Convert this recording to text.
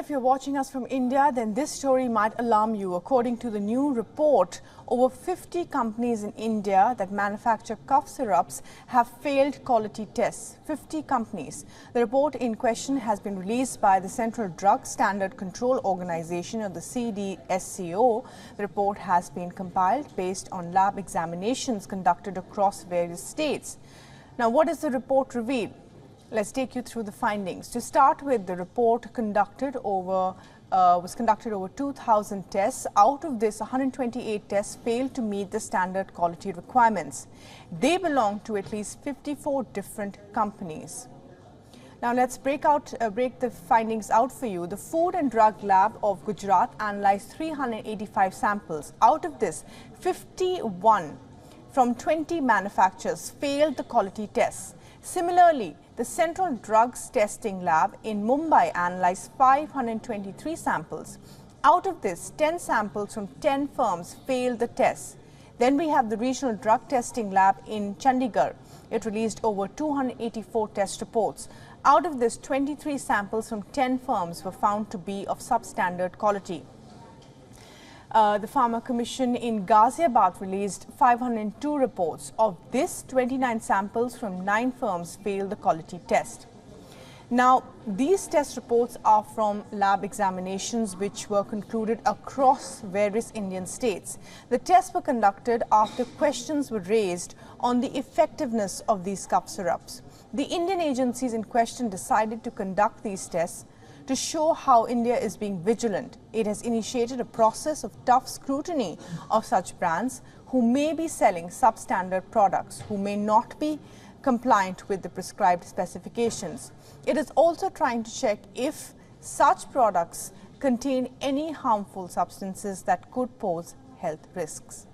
if you're watching us from India, then this story might alarm you. According to the new report, over 50 companies in India that manufacture cough syrups have failed quality tests. 50 companies. The report in question has been released by the Central Drug Standard Control Organization, or the CDSCO. The report has been compiled based on lab examinations conducted across various states. Now, what does the report reveal? Let's take you through the findings. To start with, the report was conducted over 2,000 tests. Out of this, 128 tests failed to meet the standard quality requirements. They belong to at least 54 different companies. Now let's break the findings out for you. The Food and Drug Lab of Gujarat analyzed 385 samples. Out of this, 51 from 20 manufacturers failed the quality tests. Similarly, the Central Drugs Testing Lab in Mumbai analyzed 523 samples. Out of this, 10 samples from 10 firms failed the tests. Then we have the Regional Drug Testing Lab in Chandigarh. It released over 284 test reports. Out of this, 23 samples from 10 firms were found to be of substandard quality. The Pharma Commission in Ghaziabad released 502 reports. Of this, 29 samples from 9 firms failed the quality test. Now, these test reports are from lab examinations which were concluded across various Indian states. The tests were conducted after questions were raised on the effectiveness of these cough syrups. The Indian agencies in question decided to conduct these tests to show how India is being vigilant. It has initiated a process of tough scrutiny of such brands who may be selling substandard products, who may not be compliant with the prescribed specifications. It is also trying to check if such products contain any harmful substances that could pose health risks.